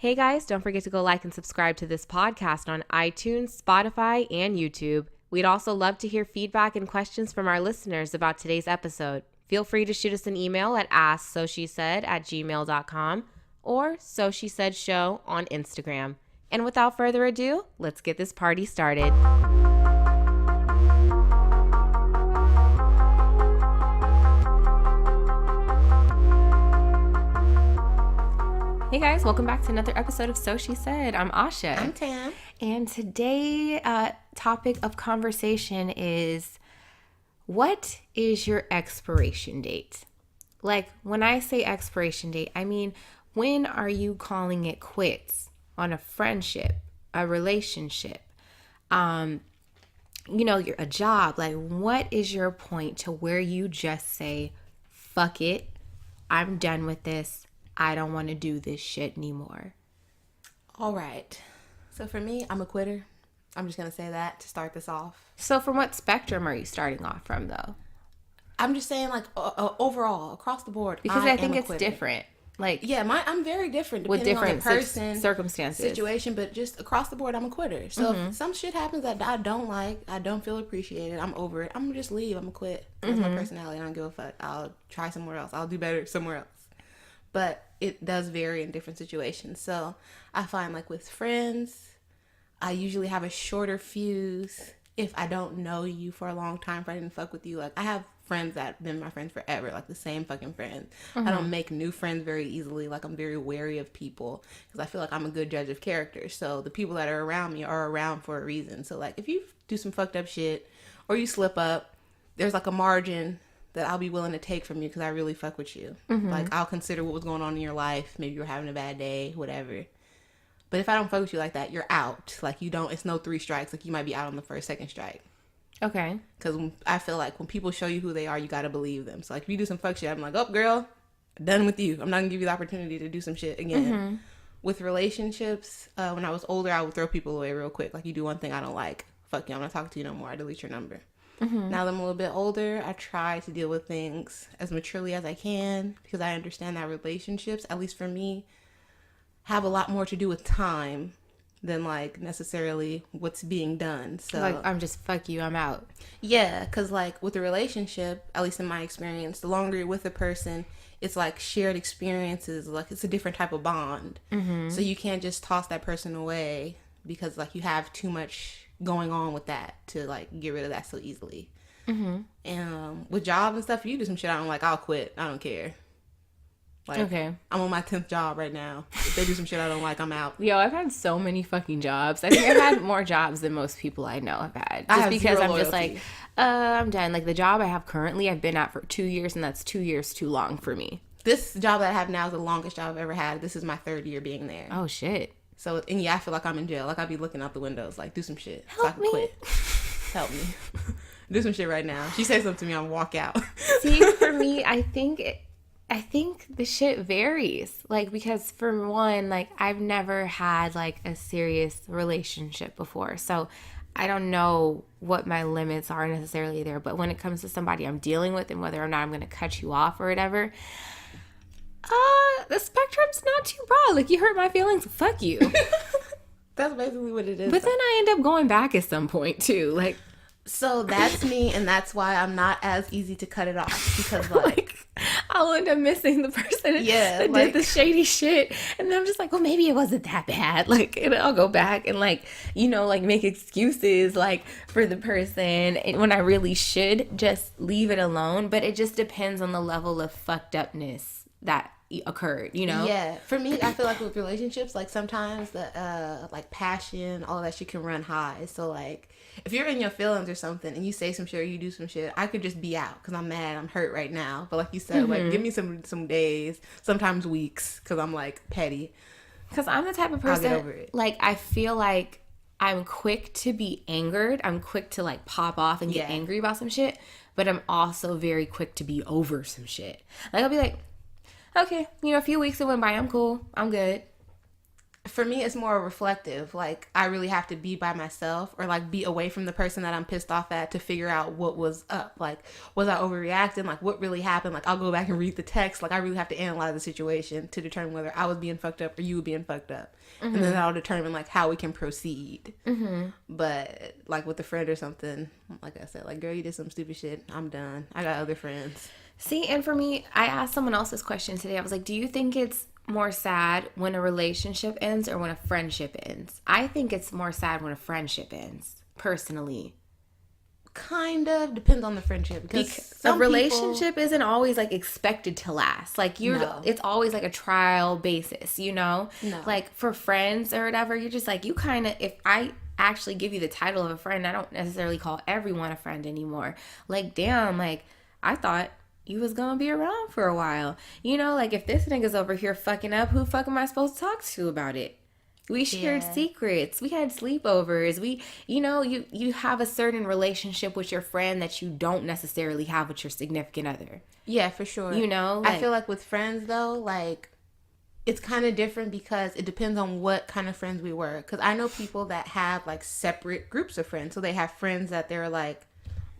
Hey guys, don't forget to go like and subscribe to this podcast on iTunes, Spotify, and YouTube. We'd also love to hear feedback and questions from our listeners about today's episode. Feel free to shoot us an email at asksoSheSaid@gmail.com or SoSheSaidShow on Instagram. And without further ado, let's get this party started. Hey guys, welcome back to another episode of SoSheSaid. I'm Asha. I'm Tam. And today topic of conversation is, what is your expiration date? Like, when I say expiration date, I mean, when are you calling it quits on a friendship, a relationship, a job? Like, what is your point to where you just say, fuck it, I'm done with this. I don't want to do this shit anymore. All right. So for me, I'm a quitter. I'm just going to say that to start this off. So from what spectrum are you starting off from, though? I'm just saying, like, overall, across the board, because I think it's different. Like, yeah, I'm very different with depending different on the person, circumstances, situation, but just across the board, I'm a quitter. So if some shit happens that I don't like, I don't feel appreciated, I'm over it, I'm going to just leave. I'm going to quit. That's my personality. I don't give a fuck. I'll try somewhere else. I'll do better somewhere else. But it does vary in different situations. So I find, like, with friends, I usually have a shorter fuse if I don't know you for a long time, if I didn't fuck with you. Like, I have friends that have been my friends forever, like the same fucking friends. I don't make new friends very easily. Like, I'm very wary of people because I feel like I'm a good judge of character. So the people that are around me are around for a reason. So, like, if you do some fucked up shit or you slip up, there's, like, a margin that I'll be willing to take from you because I really fuck with you. Like, I'll consider what was going on in your life. Maybe you were having a bad day, whatever. But if I don't fuck with you like that, you're out. Like, you don't, it's no 3 strikes. Like, you might be out on the first, second strike. Okay. Because I feel like when people show you who they are, you got to believe them. So, like, if you do some fuck shit, I'm like, oh, girl, done with you. I'm not going to give you the opportunity to do some shit again. With relationships, when I was older, I would throw people away real quick. Like, you do one thing I don't like. Fuck you, I'm not talking to you no more. I delete your number. Now that I'm a little bit older, I try to deal with things as maturely as I can because I understand that relationships, at least for me, have a lot more to do with time than, like, necessarily what's being done. So, like, I'm just, fuck you, I'm out. Yeah, because, like, with a relationship, at least in my experience, the longer you're with a person, it's like shared experiences. Like, it's a different type of bond. So you can't just toss that person away because, like, you have too much going on with that to, like, get rid of that so easily. And with jobs and stuff, if you do some shit I don't like, I'll quit. I don't care. Like, okay, I'm on my 10th job right now. If they do some shit I don't like, I'm out. Yo, I've had so many fucking jobs. I think I've had more jobs than most people I know have had. Just because I'm just like, I'm done. Like, the job I have currently, I've been at for 2 years, and that's 2 years too long for me. This job that I have now is the longest job I've ever had. This is my 3rd year being there. Oh, shit. So, and yeah, I feel like I'm in jail. Like, I'd be looking out the windows, like, do some shit. Help so I can me. quit. Help me. Do some shit right now. She says something to me, I'm walk out. See, for me, I think the shit varies. Like, because for one, like, I've never had, like, a serious relationship before. So I don't know what my limits are necessarily there. But when it comes to somebody I'm dealing with and whether or not I'm going to cut you off or whatever, the spectrum's not too broad. Like, you hurt my feelings, fuck you. That's basically what it is. But then I end up going back at some point too. Like, so that's me, and that's why I'm not as easy to cut it off because, like I'll end up missing the person that did the shady shit, and then I'm just like, well, maybe it wasn't that bad. Like, and I'll go back and, like, you know, like, make excuses, like, for the person when I really should just leave it alone. But it just depends on the level of fucked upness that occurred, you know? Yeah. For me, I feel like with relationships, like, sometimes the like, passion, all of that shit can run high. So, like, if you're in your feelings or something and you say some shit or you do some shit, I could just be out because I'm mad, I'm hurt right now. But like you said, like, give me some days, sometimes weeks, because I'm, like, petty. Because I'm the type of person, I'll get over it. Like, I feel like I'm quick to be angered. I'm quick to, like, pop off and get angry about some shit. But I'm also very quick to be over some shit. Like, I'll be like, okay, you know, a few weeks that went by, I'm cool, I'm good. For me, it's more reflective. Like, I really have to be by myself or like be away from the person that I'm pissed off at to figure out what was up. Like, was I overreacting? Like, what really happened? Like, I'll go back and read the text. Like, I really have to analyze the situation to determine whether I was being fucked up or you were being fucked up. And then that'll determine like how we can proceed. But like with a friend or something, like I said, like, girl, you did some stupid shit. I'm done. I got other friends. See, and for me, I asked someone else this question today. I was like, do you think it's more sad when a relationship ends or when a friendship ends? I think it's more sad when a friendship ends, personally. Kind of depends on the friendship, because a relationship isn't always like expected to last. Like it's always like a trial basis, you know? No. Like for friends or whatever, you're just like, you kind of, if I actually give you the title of a friend, I don't necessarily call everyone a friend anymore. Like, damn, like I thought you was gonna be around for a while. You know, like if this nigga's over here fucking up, who fuck am I supposed to talk to about it? We shared secrets. We had sleepovers. You have a certain relationship with your friend that you don't necessarily have with your significant other. Yeah, for sure. You know? I feel like with friends, though, like, it's kind of different because it depends on what kind of friends we were. Because I know people that have, like, separate groups of friends. So they have friends that they're, like,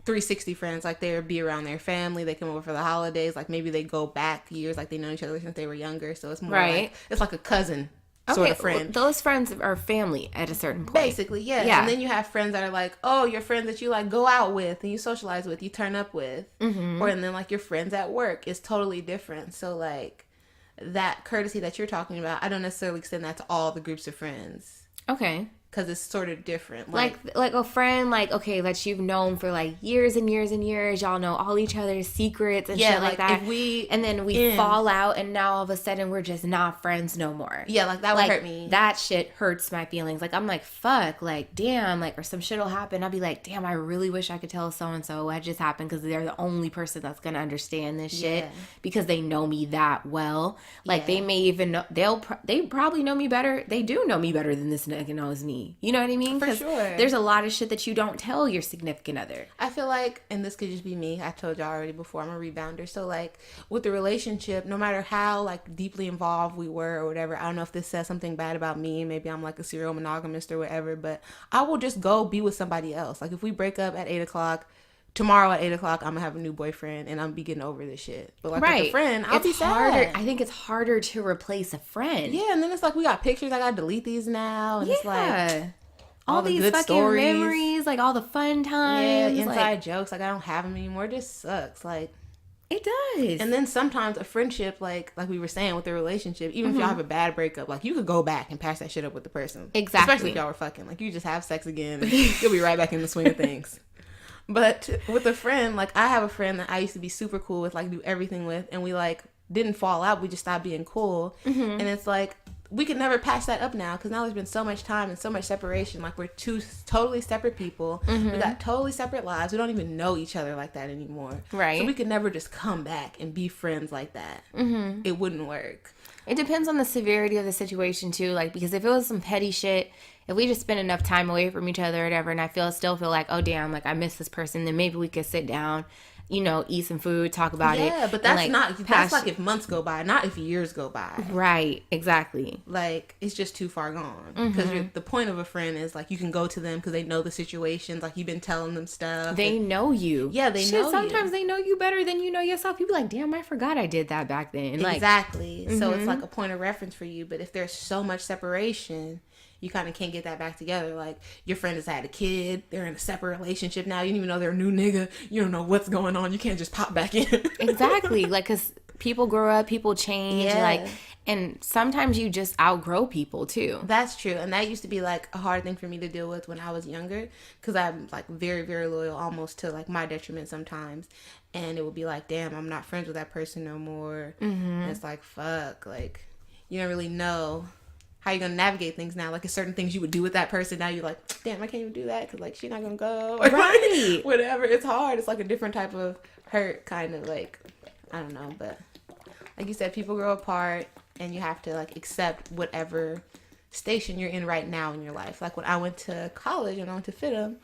360 friends. Like, they be around their family. They come over for the holidays. Like, maybe they go back years. Like, they know each other since they were younger. So it's more like, it's like a cousin sort of friend. Well, those friends are family at a certain point. Basically, yeah. And then you have friends that are like, oh, your friends that you like go out with and you socialize with, you turn up with. Or and then like your friends at work is totally different. So like that courtesy that you're talking about, I don't necessarily extend that to all the groups of friends. Okay. Because it's sort of different. Like a friend, like, okay, that you've known for like years and years and years. Y'all know all each other's secrets and shit like that. And then we fall out and now all of a sudden we're just not friends no more. Yeah, like that would hurt me. That shit hurts my feelings. Like, I'm like, fuck, like, damn, like, or some shit will happen. I'll be like, damn, I really wish I could tell so-and-so what just happened because they're the only person that's going to understand this shit because they know me that well. Like, they may even know, they probably know me better. They do know me better than this nigga knows me. You know what I mean? For sure. There's a lot of shit that you don't tell your significant other. I feel like, and this could just be me, I told y'all already before, I'm a rebounder. So like with the relationship, no matter how like deeply involved we were or whatever, I don't know if this says something bad about me. Maybe I'm like a serial monogamist or whatever, but I will just go be with somebody else. Like if we break up at 8 o'clock, tomorrow at 8 o'clock, I'm gonna have a new boyfriend and I'm be getting over this shit. But like with a friend, I'll be sad. I think it's harder to replace a friend. Yeah, and then it's like we got pictures, I gotta delete these now. And it's like all these fucking stories. Memories, like all the fun times. Yeah, inside jokes, like I don't have them anymore. It just sucks. Like it does. And then sometimes a friendship, like we were saying with the relationship, even if y'all have a bad breakup, like you could go back and patch that shit up with the person. Exactly. Especially if y'all were fucking. Like you just have sex again and you'll be right back in the swing of things. But with a friend, like I have a friend that I used to be super cool with, like do everything with, and we like didn't fall out. We just stopped being cool. And it's like we could never patch that up now because now there's been so much time and so much separation. Like we're two totally separate people. We got totally separate lives. We don't even know each other like that anymore. Right. So we could never just come back and be friends like that. It wouldn't work. It depends on the severity of the situation too. Like because if it was some petty shit, if we just spend enough time away from each other or whatever, and I still feel like, oh damn, like I miss this person, then maybe we could sit down, you know, eat some food, talk about it. Yeah, but that's that's like if months go by, not if years go by. Right, exactly. Like, it's just too far gone. Because the point of a friend is, like, you can go to them because they know the situations. Like, you've been telling them stuff. They know you. Yeah, they know you. Sometimes they know you better than you know yourself. You be like, damn, I forgot I did that back then. Exactly. So it's like a point of reference for you. But if there's so much separation, you kind of can't get that back together. Like, your friend has had a kid. They're in a separate relationship now. You don't even know they're a new nigga. You don't know what's going on. You can't just pop back in. Exactly. Like, because people grow up, people change. Yeah. Like, and sometimes you just outgrow people, too. That's true. And that used to be, like, a hard thing for me to deal with when I was younger. Because I'm, like, very, very loyal, almost to, like, my detriment sometimes. And it would be like, damn, I'm not friends with that person no more. And it's like, fuck. Like, you don't really know how you're gonna navigate things now. Like, it's certain things you would do with that person. Now you're like, damn, I can't even do that because like she's not gonna go. Right. Whatever. It's hard. It's like a different type of hurt, kind of like, I don't know. But like you said, people grow apart, and you have to like accept whatever station you're in right now in your life. Like when I went to college and I went to FITM,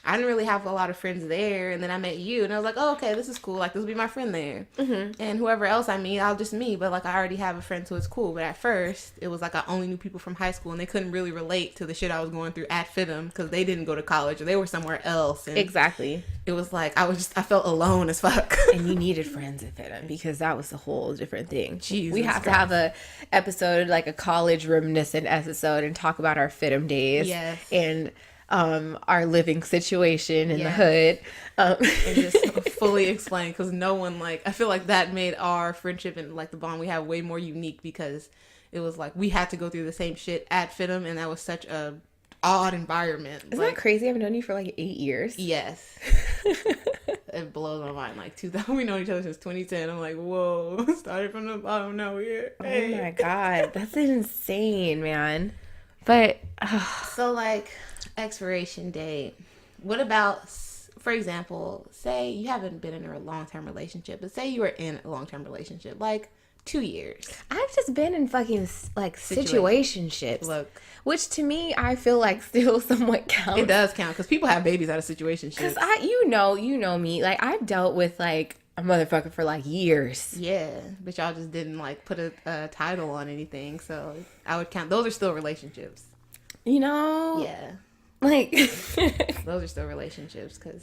I didn't really have a lot of friends there, and then I met you, and I was like, oh, okay, this is cool. Like, this will be my friend there. Mm-hmm. And whoever else I meet, I'll just meet. But, like, I already have a friend, so it's cool. But at first, it was like I only knew people from high school, and they couldn't really relate to the shit I was going through at FITM because they didn't go to college, or they were somewhere else. And exactly. it was like, I felt alone as fuck. And you needed friends at FITM because that was a whole different thing. Jesus we have Christ. to have a episode, like a college reminiscent episode, and talk about our FITM days. Yes. And our living situation in the hood. And just fully explain, because no one, like, I feel like that made our friendship and, like, the bond we have way more unique, because it was like we had to go through the same shit at FITM, and that was such a odd environment. Isn't like, that crazy? I've known you for like 8 years. Yes. It blows my mind. Like, 2000, we know each other since 2010. I'm like, whoa, started from the bottom, now we're here. Hey. Oh my God. That's insane, man. But, So, like, expiration date. What about, for example, say you haven't been in a long-term relationship, but say you were in a long-term relationship, like 2 years. I've just been in fucking, like, situationships. Look. Which, to me, I feel like still somewhat counts. It does count, because people have babies out of situationships. Because you know me. Like, I've dealt with, like, a motherfucker for, like, years. Yeah, but y'all just didn't, like, put a title on anything, so I would count. Those are still relationships. You know? Yeah. Like, those are still relationships, because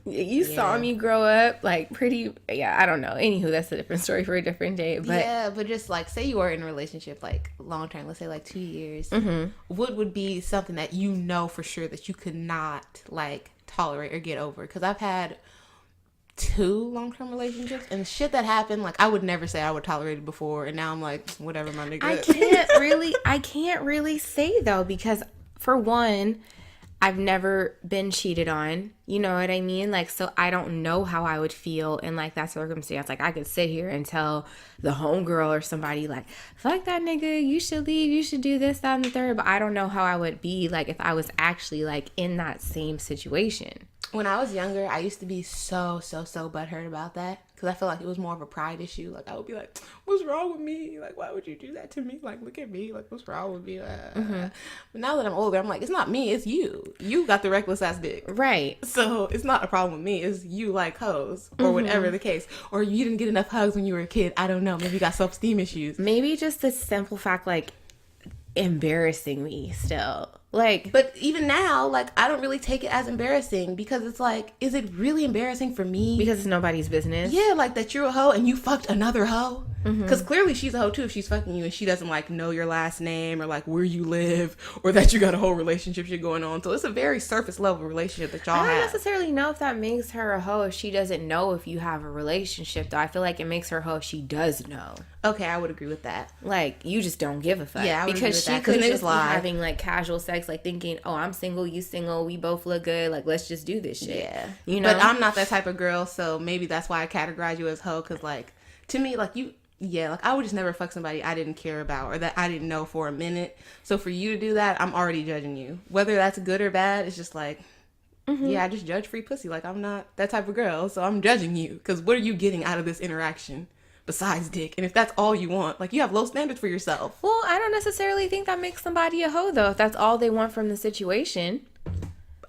you saw me grow up, like, pretty, I don't know. Anywho, that's a different story for a different day. But yeah, but just, like, say you are in a relationship, like, long term, let's say, like, 2 years. Mm-hmm. What would be something that you know for sure that you could not, like, tolerate or get over? Because I've had 2 long-term relationships, and shit that happened, like, I would never say I would tolerate it before, and now I'm like, whatever, my nigga. I can't really say, though, because for one, I've never been cheated on, you know what I mean? Like, so I don't know how I would feel in, like, that circumstance. Like, I could sit here and tell the homegirl or somebody, like, fuck that nigga, you should leave, you should do this, that, and the third, but I don't know how I would be, like, if I was actually, like, in that same situation. When I was younger, I used to be so butthurt about that, because I feel like it was more of a pride issue. Like, I would be like, what's wrong with me? Like, why would you do that to me? Like, look at me. Like, what's wrong with me? But now that I'm older, I'm like, it's not me, it's you. You got the reckless ass dick. Right. So it's not a problem with me. It's you like hoes, or whatever the case. Or you didn't get enough hugs when you were a kid. I don't know. Maybe you got self-esteem issues. Maybe just the simple fact, like, embarrassing me still. Like, but even now, like, I don't really take it as embarrassing, because it's like, is it really embarrassing for me? Because it's nobody's business. Yeah, like, that you're a hoe and you fucked another hoe. Because clearly she's a hoe too if she's fucking you and she doesn't, like, know your last name or, like, where you live, or that you got a whole relationship shit going on. So it's a very surface level relationship that y'all have. I don't necessarily know if that makes her a hoe if she doesn't know if you have a relationship, though. I feel like it makes her a hoe if she does know. Okay, I would agree with that. Like, you just don't give a fuck. Yeah, I would because agree she with that, could 'cause just be lie. having, like, casual sex, like, thinking, oh, I'm single, you single, we both look good, like, let's just do this shit. Yeah. You know? But I'm not that type of girl, so maybe that's why I categorize you as hoe, because, like, to me, like, like, I would just never fuck somebody I didn't care about or that I didn't know for a minute. So for you to do that, I'm already judging you. Whether that's good or bad, it's just like, yeah, I just judge free pussy. Like, I'm not that type of girl, so I'm judging you. Because what are you getting out of this interaction besides dick? And if that's all you want, like, you have low standards for yourself. Well, I don't necessarily think that makes somebody a hoe, though, if that's all they want from the situation.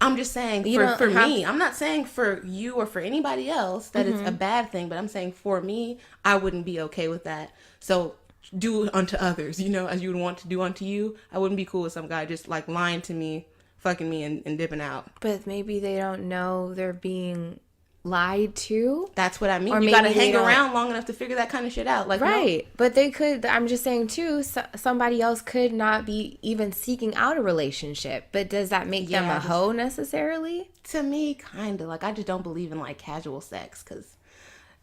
I'm just saying, for me, I'm not saying for you or for anybody else that it's a bad thing, but I'm saying for me, I wouldn't be okay with that. So do unto others, you know, as you would want to do unto you. I wouldn't be cool with some guy just, like, lying to me, fucking me, and dipping out. But maybe they don't know they're being lied to. That's what I mean. Or you gotta maybe hang around long enough to figure that kind of shit out. Like, right. No. But they could, I'm just saying too, somebody else could not be even seeking out a relationship. But does that make them a hoe necessarily? To me, kind of. Like, I just don't believe in, like, casual sex, because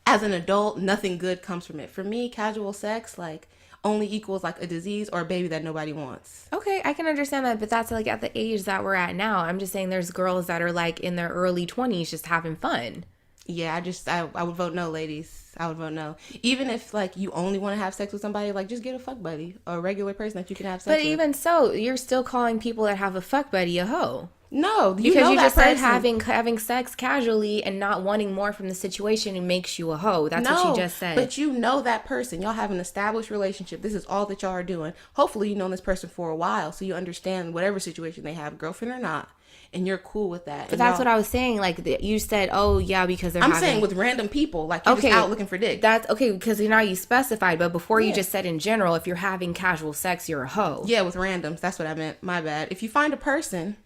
as an adult, nothing good comes from it. For me, casual sex, like, only equals, like, a disease or a baby that nobody wants. Okay, I can understand that, but that's, like, at the age that we're at now. I'm just saying there's girls that are, like, in their early 20s just having fun. Yeah, I would vote no, ladies. I would vote no. Even if, like, you only want to have sex with somebody, like, just get a fuck buddy, a regular person that you can have sex with. But even so, you're still calling people that have a fuck buddy a hoe. No, because you just said having sex casually and not wanting more from the situation makes you a hoe. That's what you just said. But you know that person. Y'all have an established relationship. This is all that y'all are doing. Hopefully you know this person for a while, so you understand whatever situation they have, girlfriend or not. and you're cool with that. But that's what I was saying. Like, you said, oh, yeah, because they're saying with random people. Like, you're just out looking for dick. That's okay, because now you specified. But before you just said in general, if you're having casual sex, you're a hoe. Yeah, with randoms. That's what I meant. My bad. If you find a person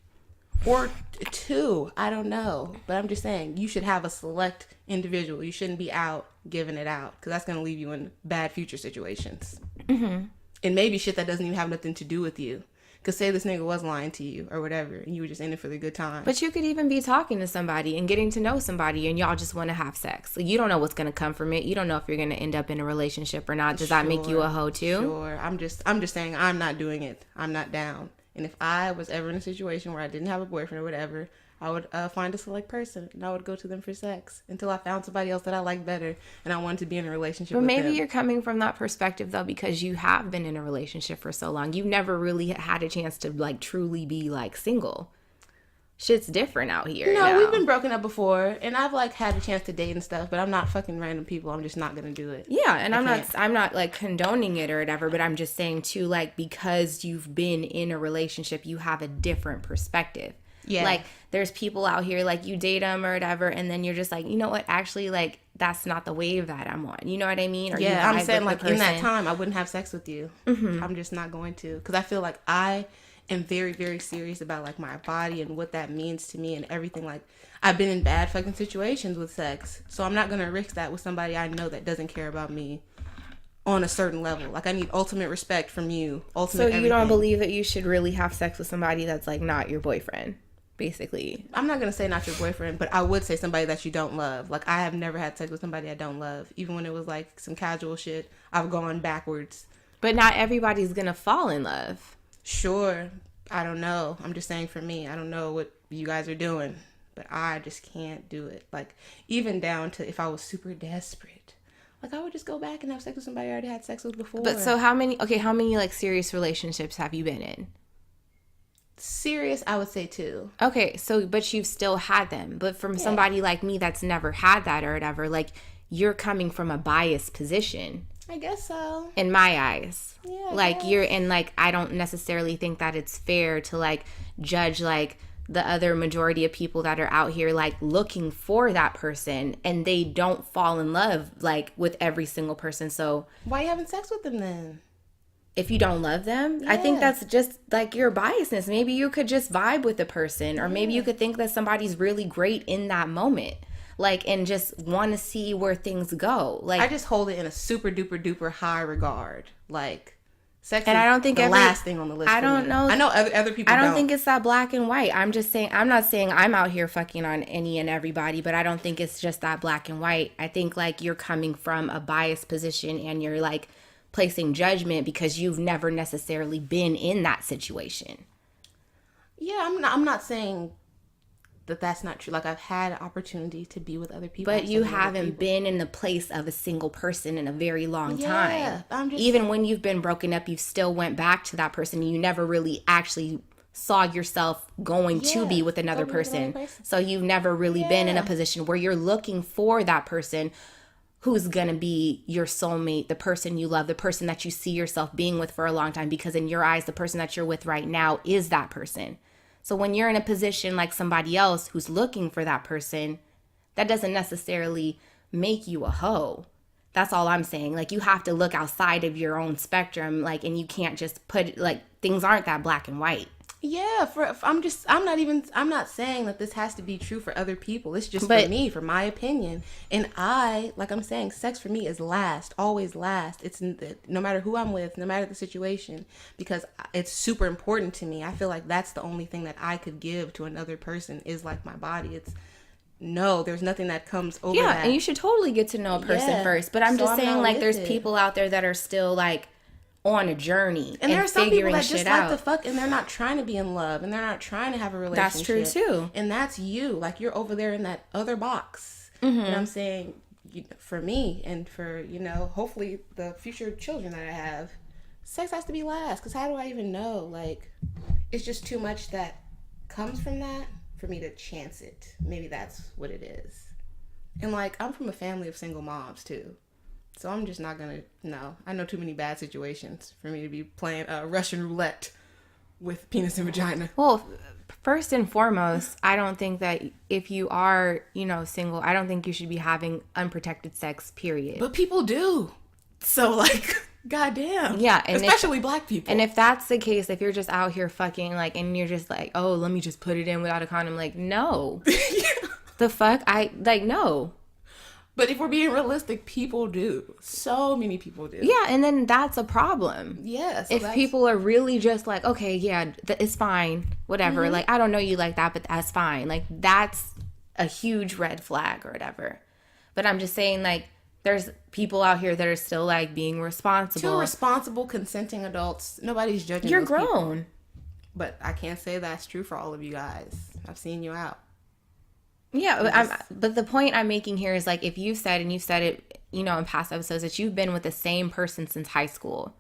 or two, I don't know. But I'm just saying, you should have a select individual. You shouldn't be out giving it out, because that's going to leave you in bad future situations. Mm-hmm. And maybe shit that doesn't even have nothing to do with you. Because say this nigga was lying to you or whatever, and you were just in it for the good time. But you could even be talking to somebody and getting to know somebody, and y'all just want to have sex. Like, you don't know what's going to come from it. You don't know if you're going to end up in a relationship or not. Does that make you a hoe too? Sure. I'm just saying I'm not doing it. I'm not down. And if I was ever in a situation where I didn't have a boyfriend or whatever, I would find a select person, and I would go to them for sex until I found somebody else that I liked better, and I wanted to be in a relationship with them. But maybe you're coming from that perspective, though, because you have been in a relationship for so long. You've never really had a chance to, like, truly be, like, single. Shit's different out here. No, we've been broken up before, and I've, like, had a chance to date and stuff, but I'm not fucking random people. I'm just not gonna do it. Yeah, and I'm not like condoning it or whatever, but I'm just saying too, like, because you've been in a relationship, you have a different perspective. Yeah. Like, there's people out here, like, you date them or whatever, and then you're just like, you know what, actually, like, that's not the wave that I'm on. You know what I mean? Or yeah, I'm saying, like, in that time, I wouldn't have sex with you. Mm-hmm. I'm just not going to. Because I feel like I am very, very serious about, like, my body and what that means to me and everything. Like, I've been in bad fucking situations with sex. So I'm not going to risk that with somebody I know that doesn't care about me on a certain level. Like, I need ultimate respect from you. So you don't believe that you should really have sex with somebody that's, like, not your boyfriend? Basically, I'm not gonna say not your boyfriend, but I would say somebody that you don't love. Like, I have never had sex with somebody I don't love. Even when it was like some casual shit, I've gone backwards. But not everybody's gonna fall in love. Sure, I don't know. I'm just saying, for me, I don't know what you guys are doing, but I just can't do it. Like, even down to if I was super desperate, like, I would just go back and have sex with somebody I already had sex with before. But so how many like serious relationships have you been in? Serious, I would say 2. Okay, so but you've still had them. But from somebody like me that's never had that or whatever, like, you're coming from a biased position. I guess so. In my eyes. Yeah. Like, you're in, like, I don't necessarily think that it's fair to, like, judge, like, the other majority of people that are out here, like, looking for that person, and they don't fall in love, like, with every single person. So why are you having sex with them then? If you don't love them, I think that's just, like, your biasness. Maybe you could just vibe with the person, or maybe you could think that somebody's really great in that moment, like, and just want to see where things go. Like, I just hold it in a super duper duper high regard. Like, sex and is I don't think the last thing on the list. I don't know. I know other people. I don't think it's that black and white. I'm just saying. I'm not saying I'm out here fucking on any and everybody, but I don't think it's just that black and white. I think, like, you're coming from a biased position, and you're, like, placing judgment because you've never necessarily been in that situation. Yeah, I'm not saying that that's not true. Like, I've had an opportunity to be with other people. But you haven't been in the place of a single person in a very long time. Even when you've been broken up, you've still went back to that person. You never really actually saw yourself going to be with another person. So you've never really been in a position where you're looking for that person who's gonna be your soulmate, the person you love, the person that you see yourself being with for a long time, because in your eyes, the person that you're with right now is that person. So when you're in a position like somebody else who's looking for that person, that doesn't necessarily make you a hoe. That's all I'm saying. Like, you have to look outside of your own spectrum, like, and you can't just put, like, things aren't that black and white. Yeah, I'm not saying that this has to be true for other people. It's just for me, for my opinion. And like I'm saying, sex for me is last, always last. It's no matter who I'm with, no matter the situation, because it's super important to me. I feel like that's the only thing that I could give to another person is, like, my body. There's nothing that comes over that. Yeah, and you should totally get to know a person first. But I'm just saying, like, there's people out there that are still, like, on a journey and there are some people that just like to fuck, and they're not trying to be in love, and they're not trying to have a relationship. That's true too. And that's you. Like, you're over there in that other box. Mm-hmm. And I'm saying, for me and for, hopefully the future children that I have, sex has to be last. Because how do I even know? Like, it's just too much that comes from that for me to chance it. Maybe that's what it is. And, like, I'm from a family of single moms too. So I'm just not going to, no. I know too many bad situations for me to be playing Russian roulette with penis and vagina. Well, first and foremost, I don't think that if you are, single, I don't think you should be having unprotected sex, period. But people do. So, like, goddamn. Yeah. And especially black people. And if that's the case, if you're just out here fucking, like, and you're just like, oh, let me just put it in without a condom, like, no. Yeah. The fuck? No. But if we're being realistic, people do. So many people do. Yeah, and then that's a problem. Yeah. So if people are really just like, okay, yeah, it's fine, whatever. Mm-hmm. Like, I don't know you like that, but that's fine. Like, that's a huge red flag or whatever. But I'm just saying, like, there's people out here that are still, like, being responsible. Two responsible, consenting adults. Nobody's judging You're those grown. People. But I can't say that's true for all of you guys. I've seen you out. Yeah, but the point I'm making here is, like, if you said, and you've said it, in past episodes, that you've been with the same person since high school,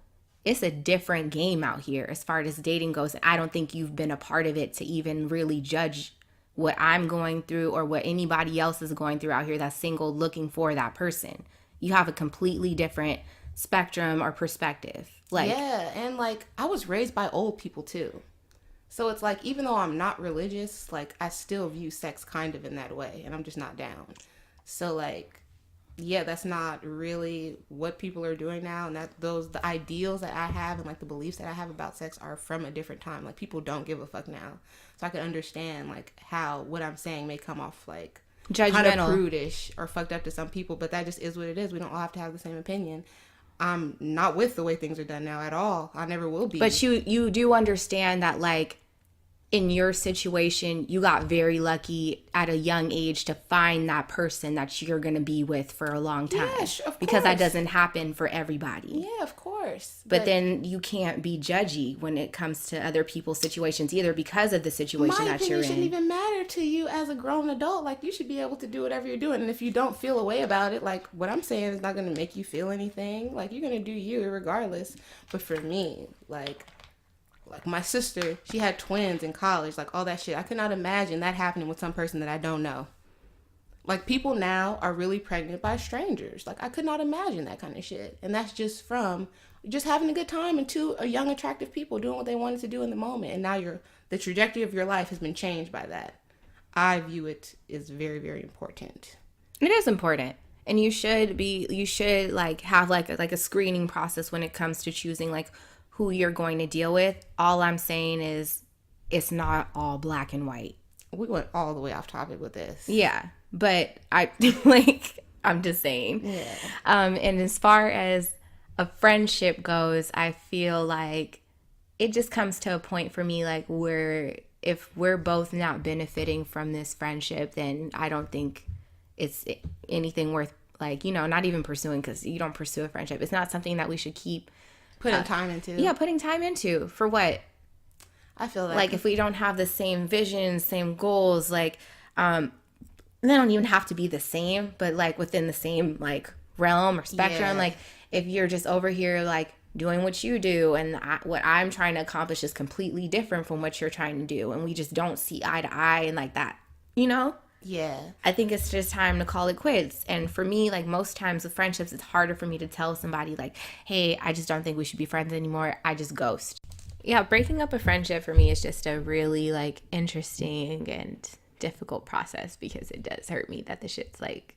it's a different game out here as far as dating goes. I don't think you've been a part of it to even really judge what I'm going through or what anybody else is going through out here that's single looking for that person. You have a completely different spectrum or perspective. Like, yeah, and, like, I was raised by old people, too. So it's like, even though I'm not religious, like, I still view sex kind of in that way, and I'm just not down. So, like, yeah, that's not really what people are doing now, and the ideals that I have and, like, the beliefs that I have about sex are from a different time. Like, people don't give a fuck now. So I can understand, like, how what I'm saying may come off, like, judgmental, kind of prudish or fucked up to some people, but that just is what it is. We don't all have to have the same opinion. I'm not with the way things are done now at all. I never will be. But you do understand that, like, in your situation, you got very lucky at a young age to find that person that you're going to be with for a long time. Yeah, of course. Because that doesn't happen for everybody. Yeah, of course. But then you can't be judgy when it comes to other people's situations either, because of the situation that you're in. My opinion shouldn't even matter to you as a grown adult. Like, you should be able to do whatever you're doing. And if you don't feel a way about it, like, what I'm saying is not going to make you feel anything. Like, you're going to do you regardless. But for me, like my sister, she had twins in college, like, all that shit. I could not imagine that happening with some person that I don't know. Like, people now are really pregnant by strangers. Like, I could not imagine that kind of shit. And that's just from just having a good time and two young, attractive people doing what they wanted to do in the moment. And now the trajectory of your life has been changed by that. I view it as very, very important. It is important. And you should like have like a screening process when it comes to choosing, like, who you're going to deal with. All I'm saying is it's not all black and white. We went all the way off topic with this. Yeah, but I'm just saying. Yeah. And as far as a friendship goes, I feel like it just comes to a point for me, like, where if we're both not benefiting from this friendship, then I don't think it's anything worth, like, not even pursuing, because you don't pursue a friendship. It's not something that we should keep putting time into. Yeah, putting time into. For what? I feel like if we don't have the same visions, same goals, like, they don't even have to be the same, but, like, within the same, like, realm or spectrum. Yeah. Like, if you're just over here, like, doing what you do, and what I'm trying to accomplish is completely different from what you're trying to do, and we just don't see eye to eye and like that, Yeah. I think it's just time to call it quits. And for me, like, most times with friendships, it's harder for me to tell somebody, like, hey, I just don't think we should be friends anymore. I just ghost. Yeah, breaking up a friendship for me is just a really, like, interesting and difficult process, because it does hurt me that the shit's, like,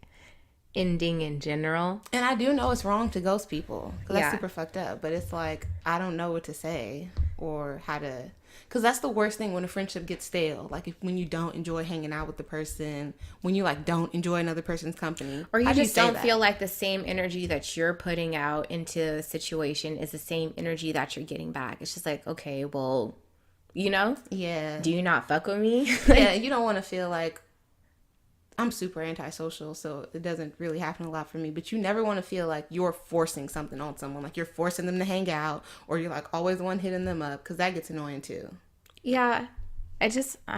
ending in general. And I do know it's wrong to ghost people, because that's super fucked up. But it's like, I don't know what to say or how to... Because that's the worst thing, when a friendship gets stale. Like, when you don't enjoy hanging out with the person, when you, like, don't enjoy another person's company. Or you just don't feel like the same energy that you're putting out into a situation is the same energy that you're getting back. It's just like, okay, well, Yeah. Do you not fuck with me? Yeah, you don't want to feel like... I'm super antisocial, so it doesn't really happen a lot for me. But you never want to feel like you're forcing something on someone. Like, you're forcing them to hang out, or you're, like, always the one hitting them up, because that gets annoying too. Yeah. I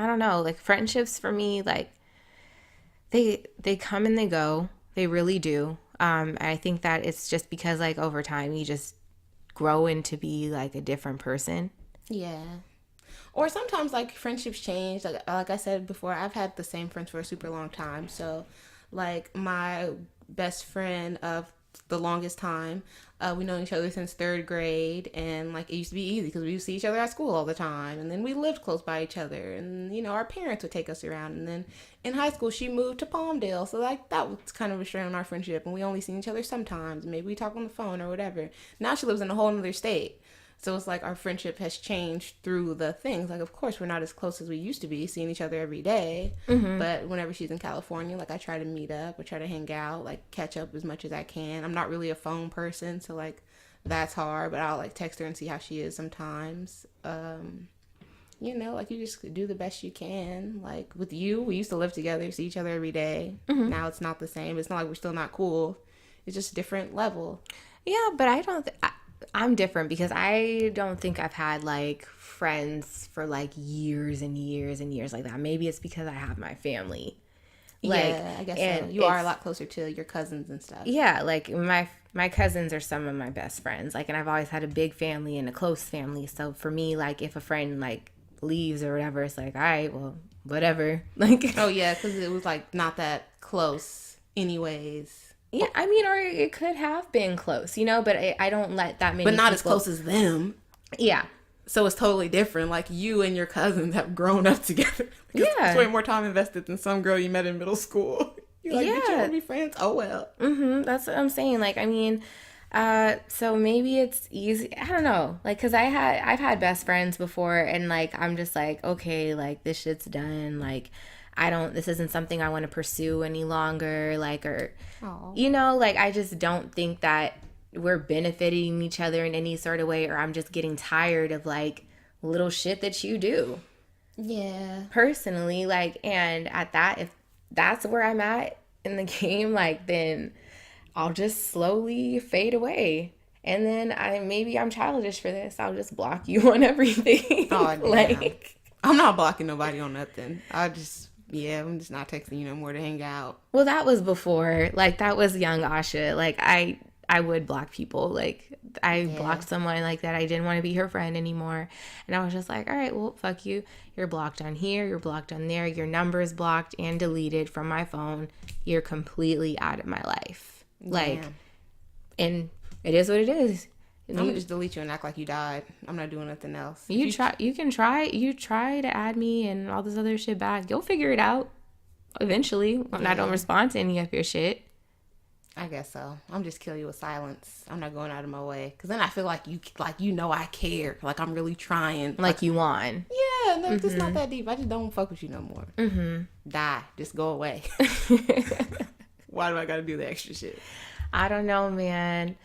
don't know. Like, friendships for me, like, they come and they go. They really do. I think that it's just because, like, over time you just grow into be, like, a different person. Yeah. Or sometimes, like, friendships change. Like I said before, I've had the same friends for a super long time. So, like, my best friend of the longest time, We know each other since third grade, and like it used to be easy because we used to see each other at school all the time, and then we lived close by each other, and you know our parents would take us around. And then in high school she moved to Palmdale, so like that was kind of a strain on our friendship, and we only seen each other sometimes. Maybe we talk on the phone or whatever. Now she lives in a whole other state. So it's like our friendship has changed through the things. Like, of course, we're not as close as we used to be, seeing each other every day. Mm-hmm. But whenever she's in California, like, I try to meet up. I try to hang out, like, catch up as much as I can. I'm not really a phone person, so, like, that's hard. But I'll, like, text her and see how she is sometimes. You know, like, you just do the best you can. Like, with you, we used to live together, see each other every day. Mm-hmm. Now it's not the same. It's not like we're still not cool. It's just a different level. Yeah, but I don't... I'm different because I don't think I've had like friends for like years and years and years like that. Maybe it's because I have my family. Like, yeah, I guess so. You are a lot closer to your cousins and stuff. Yeah, like my cousins are some of my best friends. Like, and I've always had a big family and a close family. So for me, like if a friend like leaves or whatever, it's like, all right, well, whatever. Like, oh yeah, because it was like not that close, anyways. Yeah, I mean, or it could have been close, you know, but I don't let that many But not people... as close as them. Yeah. So it's totally different. Like, you and your cousins have grown up together. Yeah. It's way more time invested than some girl you met in middle school. You're like, did you want to be friends? Oh, well. Mm-hmm. That's what I'm saying. Like, I mean, so maybe it's easy. I don't know. Like, because I've had best friends before, and, like, I'm just like, okay, like, this shit's done. Like... this isn't something I want to pursue any longer, like, or, aww. You know, like, I just don't think that we're benefiting each other in any sort of way, or I'm just getting tired of, like, little shit that you do. Yeah. Personally, like, and at that, if that's where I'm at in the game, like, then I'll just slowly fade away. And then maybe I'm childish for this. I'll just block you on everything. Oh, like, I'm not blocking nobody on nothing. I'm just not texting you no more to hang out. Well, that was before. Like, that was young Asha. Like, I would block people. Like, I blocked someone like that. I didn't want to be her friend anymore. And I was just like, all right, well, fuck you. You're blocked on here. You're blocked on there. Your number is blocked and deleted from my phone. You're completely out of my life. Like, and it is what it is. I'm gonna just delete you and act like you died. I'm not doing nothing else. You try to add me and all this other shit back. You'll figure it out eventually when I don't respond to any of your shit. I guess so. I'm just kill you with silence. I'm not going out of my way, because then I feel like you know I care. Like, I'm really trying. Like you won. Yeah, no, it's not that deep. I just don't fuck with you no more. Mm-hmm. Die. Just go away. Why do I gotta do the extra shit? I don't know, man.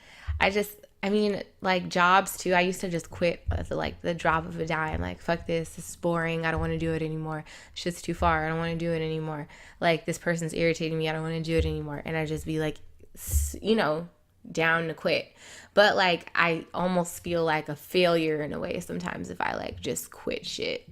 I mean, like, jobs, too. I used to just quit at the drop of a dime. Like, fuck this. This is boring. I don't want to do it anymore. Shit's too far. I don't want to do it anymore. Like, this person's irritating me. I don't want to do it anymore. And I just be, like, you know, down to quit. But, like, I almost feel like a failure in a way sometimes if I, like, just quit shit.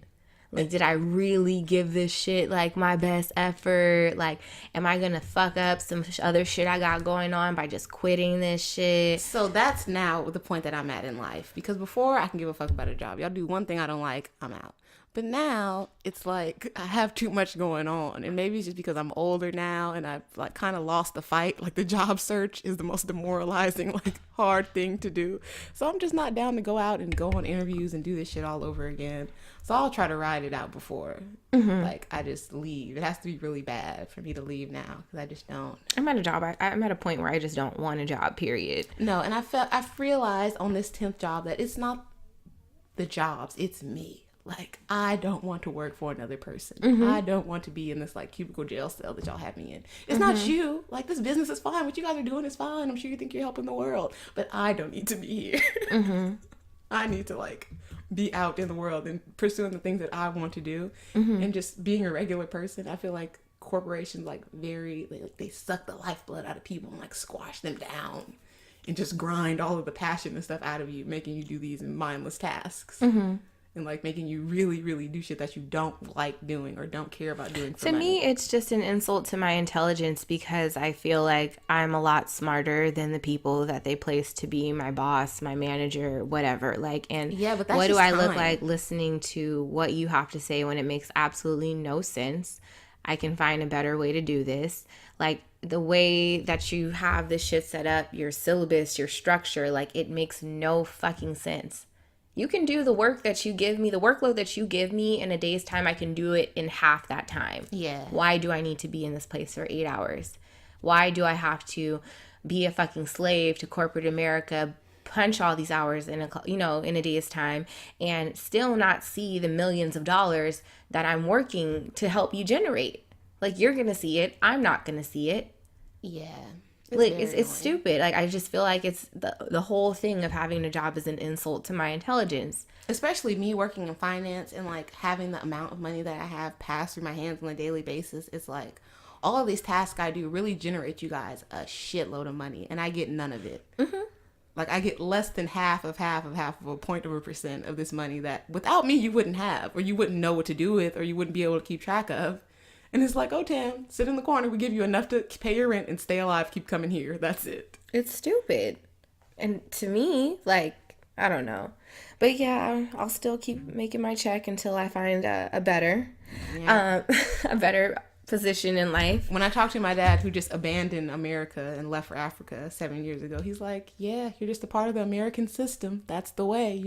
Like, did I really give this shit, like, my best effort? Like, am I gonna fuck up some other shit I got going on by just quitting this shit? So that's now the point that I'm at in life. Because before, I can give a fuck about a job. Y'all do one thing I don't like, I'm out. But now, it's like, I have too much going on. And maybe it's just because I'm older now and I've, like, kind of lost the fight. Like, the job search is the most demoralizing, like, hard thing to do. So I'm just not down to go out and go on interviews and do this shit all over again. So I'll try to ride it out before, like, I just leave. It has to be really bad for me to leave now, because I just don't. I'm at a point where I just don't want a job, period. No, and I've realized on this 10th job that it's not the jobs, it's me. Like, I don't want to work for another person. Mm-hmm. I don't want to be in this, like, cubicle jail cell that y'all have me in. It's not you. Like, this business is fine. What you guys are doing is fine. I'm sure you think you're helping the world. But I don't need to be here. Mm-hmm. I need to, like, be out in the world and pursuing the things that I want to do. Mm-hmm. And just being a regular person. I feel like corporations, like, they suck the lifeblood out of people and, like, squash them down. And just grind all of the passion and stuff out of you, making you do these mindless tasks. Mm-hmm. And, like, making you really, really do shit that you don't like doing or don't care about doing for money. To me, it's just an insult to my intelligence, because I feel like I'm a lot smarter than the people that they place to be my boss, my manager, whatever. Like, and yeah, but that's what do just I time. look like listening to what you have to say when it makes absolutely no sense? I can find a better way to do this. Like, the way that you have this shit set up, your syllabus, your structure, like, it makes no fucking sense. You can do the work that you give me, the workload that you give me in a day's time, I can do it in half that time. Yeah. Why do I need to be in this place for 8 hours? Why do I have to be a fucking slave to corporate America, punch all these hours in a day's time, and still not see the millions of dollars that I'm working to help you generate? Like, you're gonna see it, I'm not gonna see it. Yeah. It's stupid. Like, I just feel like it's the whole thing of having a job is an insult to my intelligence. Especially me working in finance and like having the amount of money that I have pass through my hands on a daily basis. It's like all of these tasks I do really generate you guys a shitload of money, and I get none of it. Mm-hmm. Like, I get less than half of a point of a percent of this money that without me you wouldn't have, or you wouldn't know what to do with, or you wouldn't be able to keep track of. And it's like, oh, Tam, sit in the corner. We give you enough to pay your rent and stay alive. Keep coming here. That's it. It's stupid. And to me, like, I don't know. But yeah, I'll still keep making my check until I find a better position in life. When I talked to my dad, who just abandoned America and left for Africa 7 years ago, he's like, yeah, you're just a part of the American system. That's the way,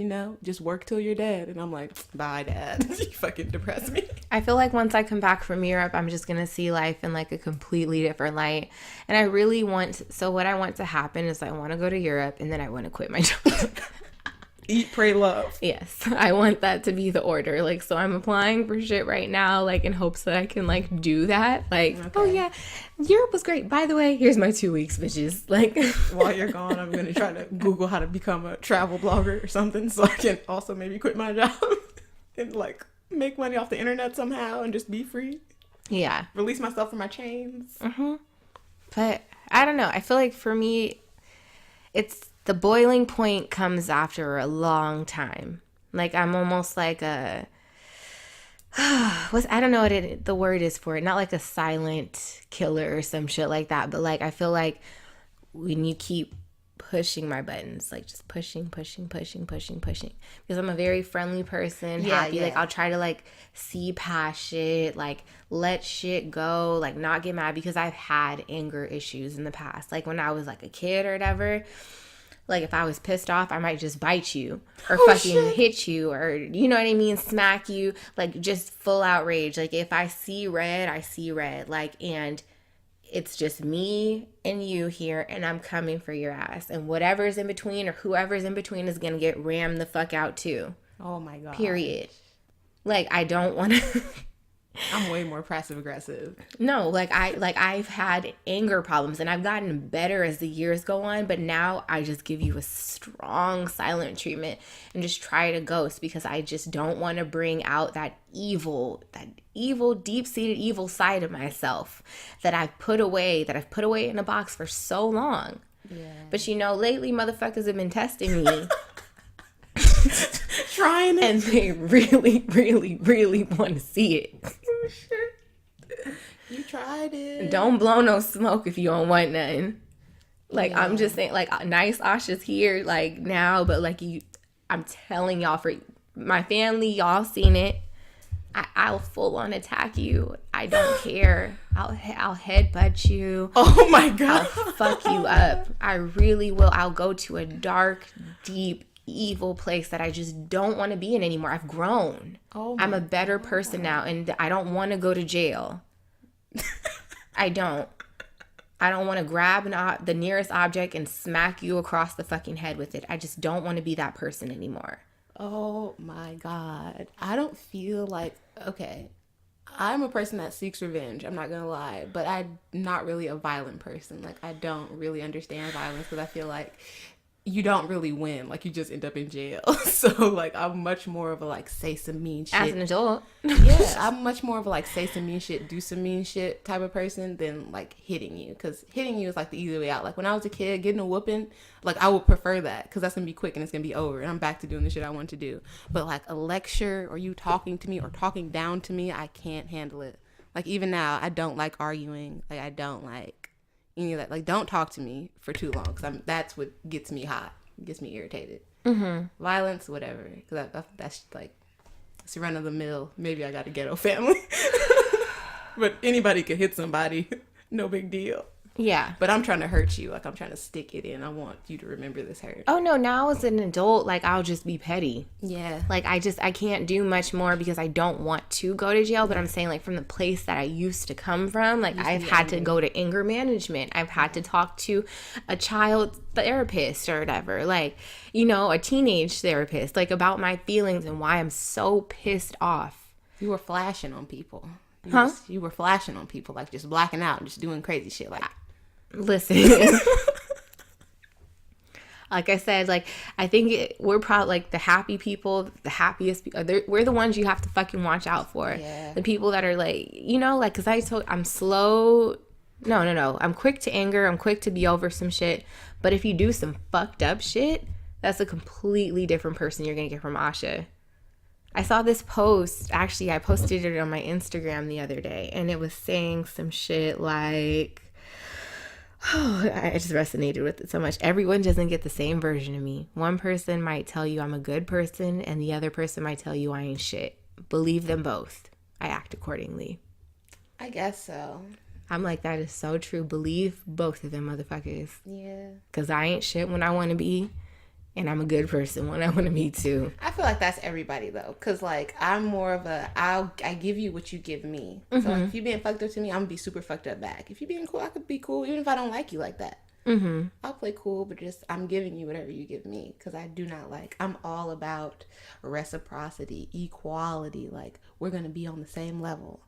just work till you're dead. And I'm like, bye, Dad. You fucking depress me. I feel like once I come back from Europe, I'm just going to see life in like a completely different light. And I really what I want to happen is I want to go to Europe and then I want to quit my job. Eat, pray, love. Yes, I want that to be the order. Like, so I'm applying for shit right now, like, in hopes that I can, like, do that. Like, okay. Oh, yeah, Europe was great. By the way, here's my 2 weeks, bitches. Like, while you're gone, I'm going to try to Google how to become a travel blogger or something so I can also maybe quit my job and, like, make money off the internet somehow and just be free. Yeah. Release myself from my chains. Mm-hmm. But, I don't know. I feel like for me, the boiling point comes after a long time. Like, I'm almost like I don't know what the word is for it. Not like a silent killer or some shit like that. But, like, I feel like when you keep pushing my buttons, like, just pushing. Because I'm a very friendly person, happy. Yeah. Like, I'll try to, like, see past shit, like, let shit go, like, not get mad. Because I've had anger issues in the past. Like, when I was, like, a kid or whatever. Like, if I was pissed off, I might just bite you or hit you or, you know what I mean, smack you. Like, just full outrage. Like, if I see red, I see red. Like, and it's just me and you here, and I'm coming for your ass. And whatever's in between or whoever's in between is going to get rammed the fuck out too. Oh, my God. Period. Like, I don't want to... I'm way more passive aggressive. No, I've had anger problems and I've gotten better as the years go on, but now I just give you a strong silent treatment and just try to ghost because I just don't want to bring out that evil, deep-seated evil side of myself that I've put away in a box for so long. Yeah. But lately motherfuckers have been testing me. Trying it. And they really, really, really want to see it. Oh, shit. You tried it. Don't blow no smoke if you don't want nothing. Like, yeah. I'm just saying, like, nice Asha's here, like, now, but, like, I'm telling y'all, for my family, y'all seen it. I'll full on attack you. I don't care. I'll headbutt you. Oh, my God. I'll fuck you up. I really will. I'll go to a dark, deep, evil place that I just don't want to be in anymore. I've grown. I'm a better person now, and I don't want to go to jail. I don't want to grab the nearest object and smack you across the fucking head with it. I just don't want to be that person anymore. Oh my God. I don't feel like, okay, I'm a person that seeks revenge. I'm not going to lie, but I'm not really a violent person. Like, I don't really understand violence because I feel like you don't really win. Like, you just end up in jail. So, like, I'm much more of a, like, say some mean shit. As an adult. Yeah, I'm much more of a, like, say some mean shit, do some mean shit type of person than, like, hitting you. Because hitting you is, like, the easy way out. Like, when I was a kid, getting a whooping, like, I would prefer that. Because that's going to be quick and it's going to be over. And I'm back to doing the shit I want to do. But, like, a lecture or you talking to me or talking down to me, I can't handle it. Like, even now, I don't like arguing. Like, I don't like any of that. Like, don't talk to me for too long, because that's what gets me hot, gets me irritated. Violence, whatever, because that's like, it's run of the mill. Maybe I got a ghetto family. But anybody could hit somebody. No big deal. Yeah. But I'm trying to hurt you. Like, I'm trying to stick it in. I want you to remember this hurt. Oh, no. Now as an adult, like, I'll just be petty. Yeah. Like, I can't do much more because I don't want to go to jail. But I'm saying, like, from the place that I used to come from, like, I've had to go to anger management. I've had to talk to a child therapist or whatever. Like, you know, a teenage therapist. Like, about my feelings and why I'm so pissed off. You were flashing on people. You were flashing on people. Like, just blacking out and just doing crazy shit. Like, listen. Like I said, like, I think we're probably, like, the happy people, the happiest people. We're the ones you have to fucking watch out for. Yeah. The people that are, like, you know, like, because I'm slow. No. I'm quick to anger. I'm quick to be over some shit. But if you do some fucked up shit, that's a completely different person you're going to get from Asha. I saw this post. Actually, I posted it on my Instagram the other day. And it was saying some shit like... Oh, I just resonated with it so much. Everyone doesn't get the same version of me. One person might tell you I'm a good person, and the other person might tell you I ain't shit. Believe them both. I act accordingly. I guess so. I'm like, that is so true. Believe both of them motherfuckers. Yeah. Because I ain't shit when I want to be, and I'm a good person when I want to be too. I feel like that's everybody though, because like I'm more of a I give you what you give me. So like, if you being fucked up to me, I'm gonna be super fucked up back. If you being cool, I could be cool even if I don't like you like that. I'll play cool, but just I'm giving you whatever you give me, because I do not like. I'm all about reciprocity, equality. Like, we're gonna be on the same level.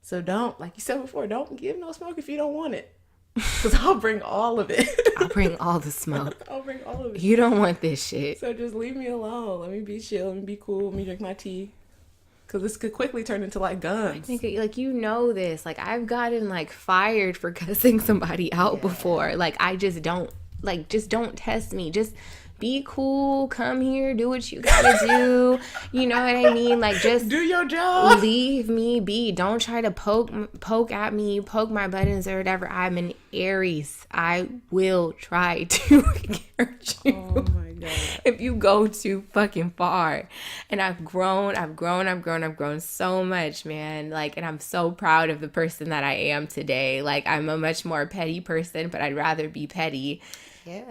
So don't, like you said before, don't give no smoke if you don't want it. Because I'll bring all of it. I'll bring all the smoke. I'll bring all of it. You don't want this shit. So just leave me alone. Let me be chill. Let me be cool. Let me drink my tea. Because this could quickly turn into, like, guns. I think, like, you know this. Like, I've gotten, like, fired for cussing somebody out before. Like, I just don't. Like, just don't test me. Just be cool. Come here. Do what you gotta do. You know what I mean? Like, just do your job. Leave me be. Don't try to poke at me, poke my buttons or whatever. I'm an Aries. I will try to hurt you. Oh my God. If you go too fucking far. And I've grown so much, man. Like, and I'm so proud of the person that I am today. Like, I'm a much more petty person, but I'd rather be petty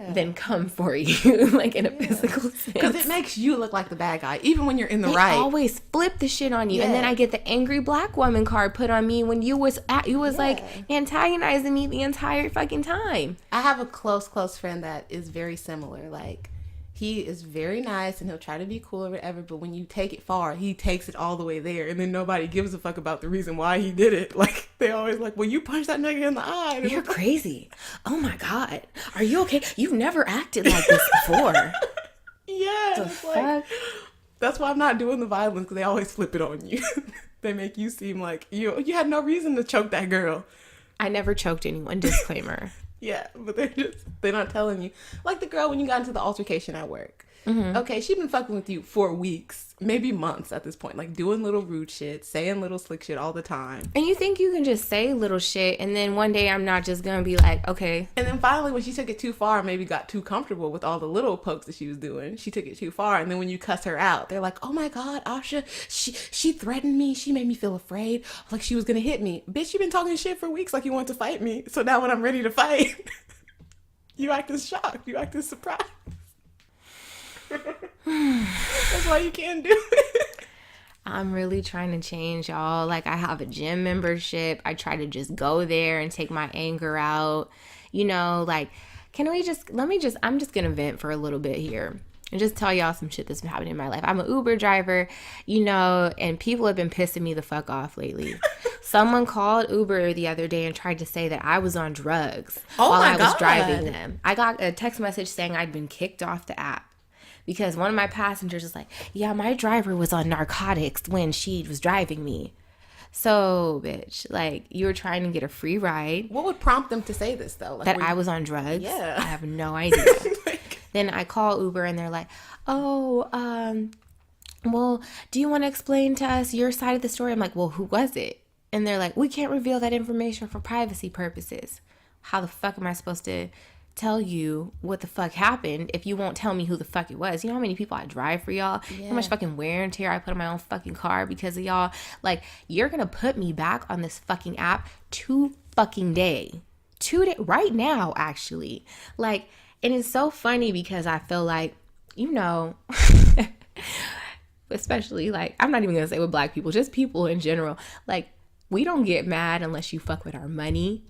than come for you, like, in a physical sense. Because it makes you look like the bad guy, even when you're in the right. They always flip the shit on you. And then I get the angry black woman card put on me when you was like antagonizing me the entire fucking time. I have a close friend that is very similar. Like, he is very nice and he'll try to be cool or whatever, but when you take it far, he takes it all the way there, and then nobody gives a fuck about the reason why he did it. Like, they always like, well, you punched that nigga in the eye. You're crazy. Oh my God. Are you okay? You've never acted like this before. Yeah. It's like, that's why I'm not doing the violence, because they always flip it on you. They make you seem like you had no reason to choke that girl. I never choked anyone. Disclaimer. Yeah, but they're not telling you. Like the girl when you got into the altercation at work. Okay, she's been fucking with you for weeks, maybe months at this point. Like, doing little rude shit, saying little slick shit all the time. And you think you can just say little shit, and then one day I'm not just gonna be like, okay. And then finally, when she took it too far, maybe got too comfortable with all the little pokes that she was doing, she took it too far. And then when you cuss her out, they're like, oh my God, Asha, she threatened me. She made me feel afraid, like she was gonna hit me. Bitch, you been talking shit for weeks like you want to fight me. So now when I'm ready to fight, you act as shocked. You act as surprised. That's why you can't do it. I'm really trying to change, y'all. Like, I have a gym membership. I try to just go there and take my anger out. You know, like, I'm just gonna vent for a little bit here and just tell y'all some shit that's been happening in my life. I'm an Uber driver, you know, and people have been pissing me the fuck off lately. Someone called Uber the other day and tried to say that I was on drugs while I was driving them. I got a text message saying I'd been kicked off the app. Because one of my passengers was like, yeah, my driver was on narcotics when she was driving me. So, bitch, like, you were trying to get a free ride. What would prompt them to say this, though? Like, that I was on drugs? Yeah. I have no idea. Then I call Uber and they're like, oh, well, do you want to explain to us your side of the story? I'm like, well, who was it? And they're like, we can't reveal that information for privacy purposes. How the fuck am I supposed to tell you what the fuck happened if you won't tell me who the fuck it was. You know how many people I drive for y'all? Yeah. How much fucking wear and tear I put on my own fucking car because of y'all? Like, you're gonna put me back on this fucking app 2 fucking day. 2 day right now, actually. Like, and it's so funny because I feel like, you know, especially like, I'm not even gonna say with black people, just people in general. Like, we don't get mad unless you fuck with our money,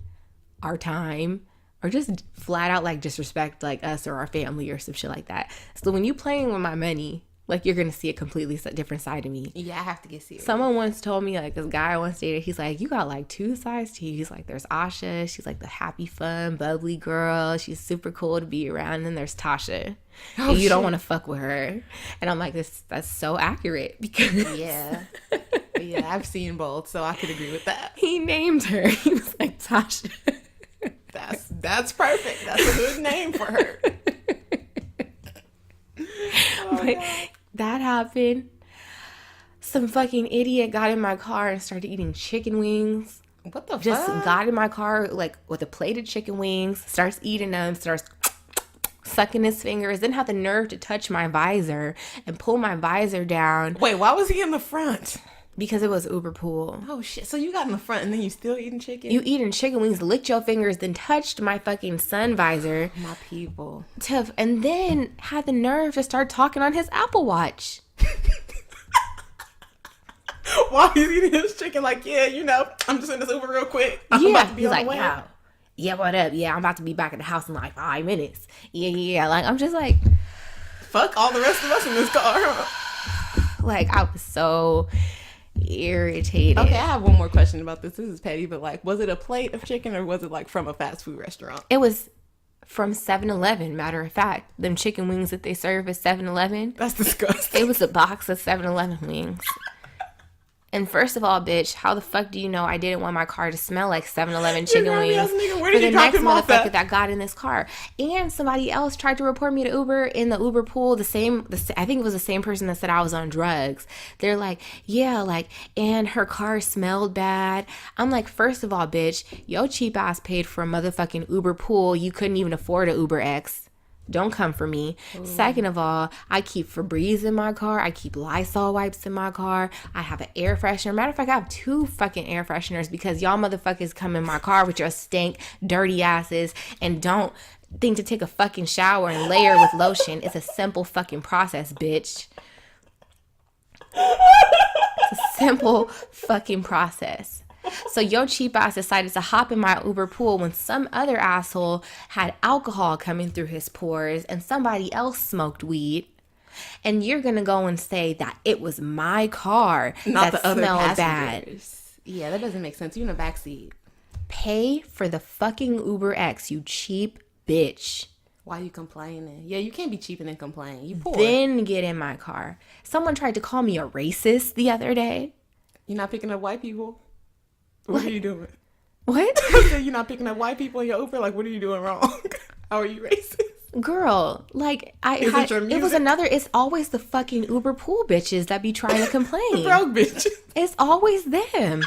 our time, or just flat out like disrespect like us or our family or some shit like that. So when you playing with my money, like, you're gonna see a completely different side of me. Yeah, I have to get serious. Someone once told me, like, this guy I once dated, he's like, you got like 2 sides to you. He's like, there's Asha, she's like the happy, fun, bubbly girl, she's super cool to be around, and then there's Tasha, and you don't want to fuck with her. And I'm like, that's so accurate because yeah, I've seen both, so I could agree with that. He named her. He was like, Tasha. That's perfect. That's a good name for her. But that happened. Some fucking idiot got in my car and started eating chicken wings. What the Just fuck? got in my car like with a plate of chicken wings, starts eating them, starts sucking his fingers, then had the nerve to touch my visor and pull my visor down. Wait, why was he in the front? Because it was Uber pool. Oh shit! So you got in the front and then you still eating chicken? You eating chicken wings, licked your fingers, then touched my fucking sun visor. My people. And then had the nerve to start talking on his Apple Watch. While he's eating his chicken, like, yeah, you know, I'm just in this Uber real quick. I'm about to be he's on like, the way. yeah, what up? Yeah, I'm about to be back at the house in like 5 minutes. Yeah. Like, I'm just like, Fuck all the rest of us in this car. like, I was so irritated. Okay, I have one more question about this. This is petty, but like, was it a plate of chicken or was it like from a fast food restaurant? It was from 7-Eleven, matter of fact. Them chicken wings that they serve at 7-Eleven. That's disgusting. It was a box of 7-Eleven wings. And first of all, bitch, how the fuck do you know I didn't want my car to smell like 7-Eleven chicken wings Where for did the you drop next him off motherfucker at? that got in this car? And somebody else tried to report me to Uber in the Uber pool. I think it was the same person that said I was on drugs. They're like, yeah, like, and her car smelled bad. I'm like, first of all, bitch, yo cheap ass paid for a motherfucking Uber pool. You couldn't even afford a Uber X. Don't come for me. Ooh. Second of all, I keep Febreze in my car. I keep Lysol wipes in my car. I have an air freshener. Matter of fact, I have 2 fucking air fresheners because y'all motherfuckers come in my car with your stink, dirty asses and don't think to take a fucking shower and layer with lotion. It's a simple fucking process, bitch. It's a simple fucking process. So your cheap ass decided to hop in my Uber pool when some other asshole had alcohol coming through his pores and somebody else smoked weed. And you're going to go and say that it was my car Not that the other smelled passengers. bad. Yeah, that doesn't make sense. You in the backseat. Pay for the fucking Uber X, you cheap bitch. Why you complaining? Yeah, you can't be cheap and then complain. You poor. Then get in my car. Someone tried to call me a racist the other day. You're not picking up white people? What are you doing? What? You're not picking up white people in your Uber? Like, what are you doing wrong? How are you racist? Girl, like, it's always the fucking Uber pool bitches that be trying to complain. Broke bitches. It's always them.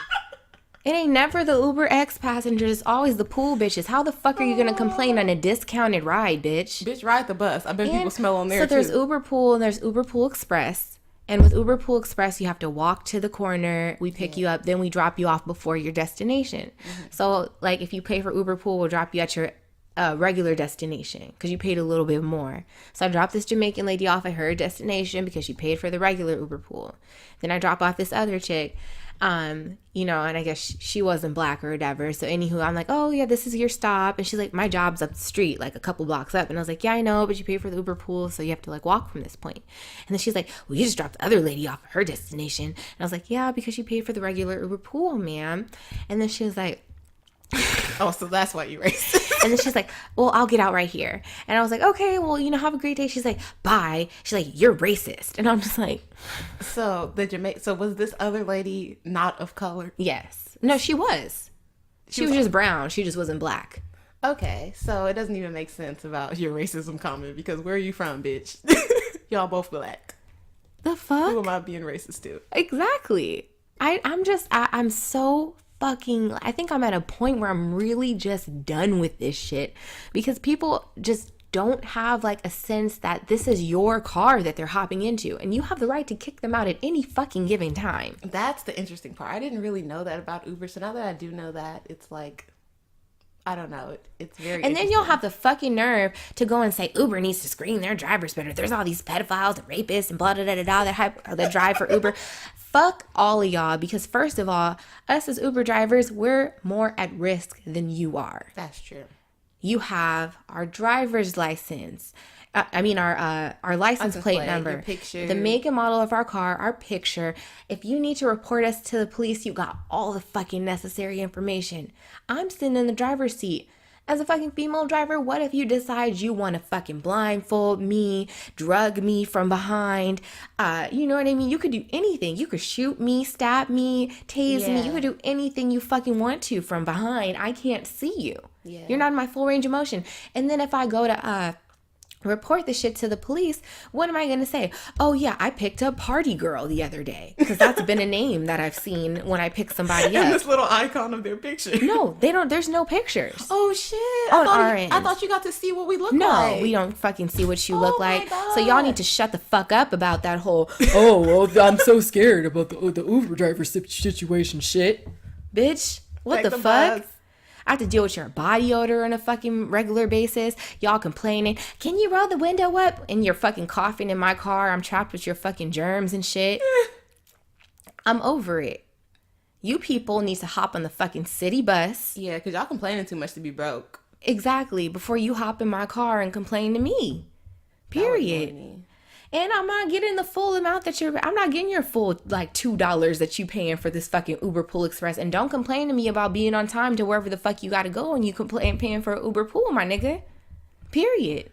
It ain't never the Uber X passengers. It's always the pool bitches. How the fuck are you going to complain on a discounted ride, bitch? Bitch, ride the bus. I bet people smell on there, so there's too. Uber Pool and there's Uber Pool Express. And with Uber Pool Express, you have to walk to the corner. We pick you up. Then we drop you off before your destination. Mm-hmm. So, like, if you pay for Uber Pool, we'll drop you at your regular destination because you paid a little bit more. So I dropped this Jamaican lady off at her destination because she paid for the regular Uber Pool. Then I drop off this other chick. You know, and I guess she wasn't black or whatever. So anywho, I'm like, oh yeah, this is your stop. And she's like, my job's up the street, like a couple blocks up. And I was like, yeah, I know, but you pay for the Uber pool, so you have to like walk from this point. And then she's like, well, you just dropped the other lady off at her destination. And I was like, yeah, because you paid for the regular Uber pool, ma'am. And then she was like, oh, so that's why you racist. And then she's like, well, I'll get out right here. And I was like, okay, well, you know, have a great day. She's like, bye. She's like, you're racist. And I'm just like, so was this other lady not of color? Yes. No, she was. She was just brown. She just wasn't black. Okay, so it doesn't even make sense about your racism comment because where are you from, bitch? Y'all both black. The fuck? Who am I being racist to? Exactly. I'm so I think I'm at a point where I'm really just done with this shit, because people just don't have like a sense that this is your car that they're hopping into, and you have the right to kick them out at any fucking given time. That's the interesting part. I didn't really know that about Uber, so now that I do know that, it's like, I don't know. It's very. And then you'll have the fucking nerve to go and say Uber needs to screen their drivers better. There's all these pedophiles and rapists and blah, blah, blah, blah, that drive for Uber. Fuck all of y'all, because first of all, us as Uber drivers, we're more at risk than you are. That's true. You have our driver's license. Our license plate number, picture, the make and model of our car, our picture. If you need to report us to the police, you got all the fucking necessary information. I'm sitting in the driver's seat. As a fucking female driver, what if you decide you want to fucking blindfold me, drug me from behind? You know what I mean? You could do anything. You could shoot me, stab me, tase me. You could do anything you fucking want to from behind. I can't see you. Yeah. You're not in my full range of motion. And then if I go to report the shit to the police, what am I going to say? Oh yeah, I picked up Party Girl the other day, because that's been a name that I've seen when I pick somebody up. And this little icon of their picture. No, they don't. There's no pictures. Oh shit. I thought you got to see what we look like. No, we don't fucking see what you look like. God. So y'all need to shut the fuck up about that whole, oh, well, I'm so scared about the Uber driver situation shit. Bitch, what Take the fuck? bus. I have to deal with your body odor on a fucking regular basis. Y'all complaining, can you roll the window up? And you're fucking coughing in my car. I'm trapped with your fucking germs and shit. I'm over it. You people need to hop on the fucking city bus. Yeah, because y'all complaining too much to be broke. Exactly. Before you hop in my car and complain to me. Period. And I'm not getting the full amount I'm not getting your full like $2 that you paying for this fucking Uber Pool Express. And don't complain to me about being on time to wherever the fuck you gotta go and you complain paying for an Uber Pool, my nigga. Period.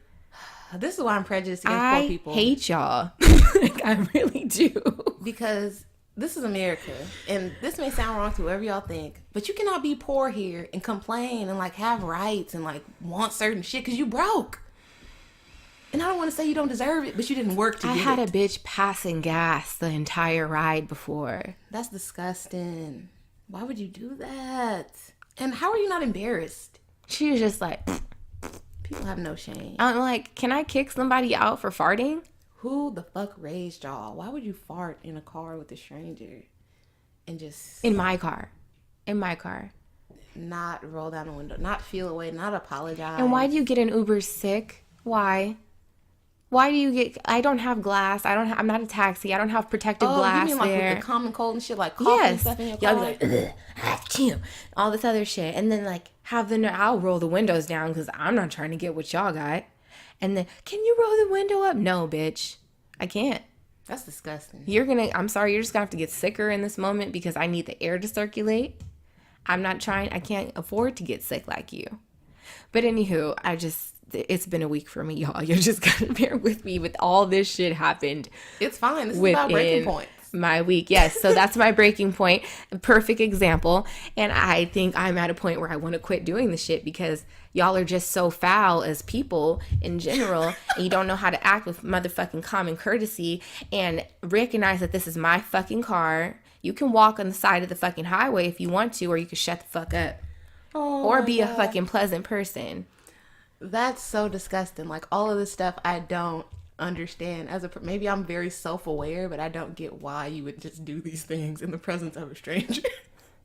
This is why I'm prejudiced against poor people. I hate y'all. Like, I really do. Because this is America. And this may sound wrong to whoever y'all think, but you cannot be poor here and complain and like have rights and like want certain shit because you broke. And I don't want to say you don't deserve it, but you didn't work to get it. I had a bitch passing gas the entire ride before. That's disgusting. Why would you do that? And how are you not embarrassed? She was just like... People have no shame. I'm like, can I kick somebody out for farting? Who the fuck raised y'all? Why would you fart in a car with a stranger and just... In my car. Not roll down the window, not feel away, not apologize. And why do you get an Uber sick? Why? Why do you get... I don't have glass. I'm not a taxi. I don't have protective glass you mean like there. with the common cold and shit, like coughing and stuff in your car? Y'all be like, achoo, all this other shit. And then like I'll roll the windows down because I'm not trying to get what y'all got. And then, can you roll the window up? No, bitch. I can't. That's disgusting. I'm sorry, you're just gonna have to get sicker in this moment because I need the air to circulate. I can't afford to get sick like you. But anywho, it's been a week for me, y'all. You're just gonna bear with me with all this shit happened. It's fine. This is about breaking points. My week, yes. So that's my breaking point. Perfect example. And I think I'm at a point where I want to quit doing the shit because y'all are just so foul as people in general, and you don't know how to act with motherfucking common courtesy and recognize that this is my fucking car. You can walk on the side of the fucking highway if you want to, or you can shut the fuck up. Or be a fucking pleasant person. That's so disgusting. Like, all of this stuff I don't understand. Maybe I'm very self-aware, but I don't get why you would just do these things in the presence of a stranger.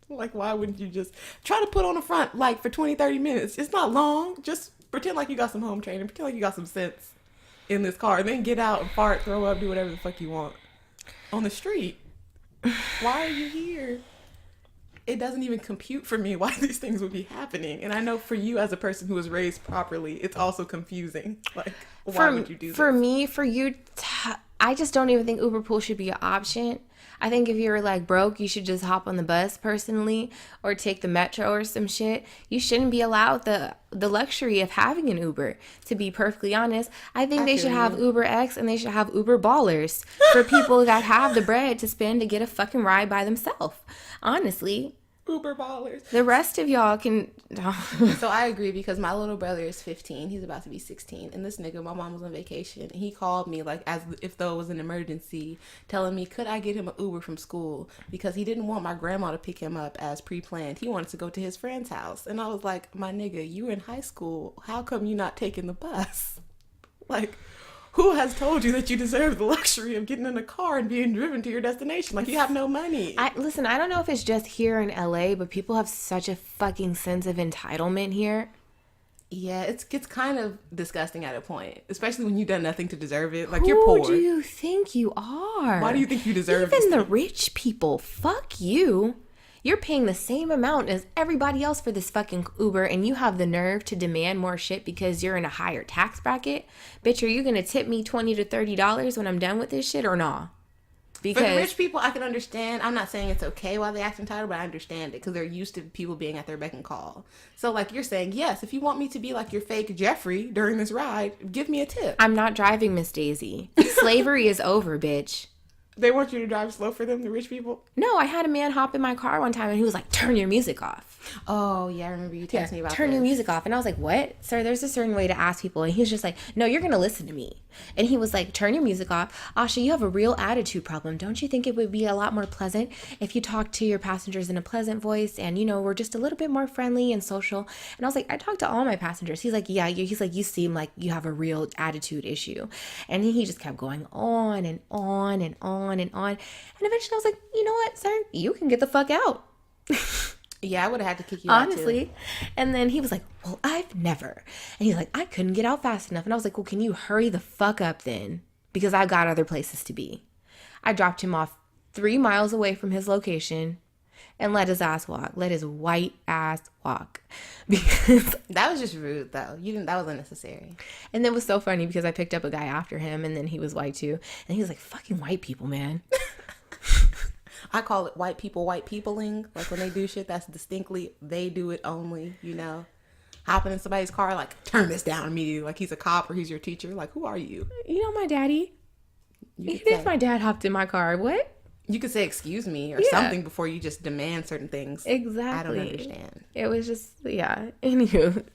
Like, why wouldn't you just try to put on a front, like, for 20-30 minutes? It's not long. Just pretend like you got some home training. Pretend like you got some sense in this car. And then get out and fart, throw up, do whatever the fuck you want on the street. Why are you here? It doesn't even compute for me why these things would be happening. And I know for you as a person who was raised properly, it's also confusing. Like, why would you do that? For you, I just don't even think Uber Pool should be an option. I think if you're like broke, you should just hop on the bus personally or take the metro or some shit. You shouldn't be allowed the luxury of having an Uber, to be perfectly honest. I think they should have Uber X and they should have Uber Ballers for people that have the bread to spend to get a fucking ride by themselves. Honestly. Uber ballers. The rest of y'all can. So I agree, because my little brother is 15. He's about to be 16. And this nigga, my mom was on vacation. And he called me like as if though it was an emergency, telling me, could I get him an Uber from school? Because he didn't want my grandma to pick him up as pre-planned. He wanted to go to his friend's house. And I was like, my nigga, you in high school. How come you not taking the bus? Like, who has told you that you deserve the luxury of getting in a car and being driven to your destination? Like, you have no money. Listen, I don't know if it's just here in LA, but people have such a fucking sense of entitlement here. Yeah, it gets kind of disgusting at a point, especially when you've done nothing to deserve it. Like, you're poor. Who do you think you are? Why do you think you deserve Even the rich people, fuck you. You're paying the same amount as everybody else for this fucking Uber, and you have the nerve to demand more shit because you're in a higher tax bracket? Bitch, are you going to tip me $20 to $30 when I'm done with this shit or nah? Because for the rich people, I can understand. I'm not saying it's okay why they act entitled, but I understand it because they're used to people being at their beck and call. So, like, you're saying, yes, if you want me to be like your fake Jeffrey during this ride, give me a tip. I'm not driving, Miss Daisy. Slavery is over, bitch. They want you to drive slow for them, the rich people? No, I had a man hop in my car one time and he was like, turn your music off. Oh, yeah, I remember you texting me about turn your music off. And I was like, what? Sir, there's a certain way to ask people. And he was just like, no, you're going to listen to me. And he was like, turn your music off. Asha, you have a real attitude problem. Don't you think it would be a lot more pleasant if you talked to your passengers in a pleasant voice and, you know, we're just a little bit more friendly and social? And I was like, I talked to all my passengers. He's like, yeah, he's like, you seem like you have a real attitude issue. And he just kept going on and on and on and on. And eventually I was like, you know what, sir? You can get the fuck out. Yeah, I would have had to kick you out, honestly. Too. And then he was like, well, I've never. And he's like, I couldn't get out fast enough. And I was like, well, can you hurry the fuck up then? Because I've got other places to be. I dropped him off 3 miles away from his location and let his ass walk. Let his white ass walk. Because that was just rude, though. That was unnecessary. And it was so funny because I picked up a guy after him and then he was white too. And he was like, fucking white people, man. I call it white peopling. Like, when they do shit that's distinctly, they do it only, you know? Hopping in somebody's car, like, turn this down immediately. Like, he's a cop or he's your teacher. Like, who are you? You know my daddy? Even if my dad hopped in my car, what? You could say, excuse me, or something before you just demand certain things. Exactly. I don't understand. It was just, yeah. Anywho,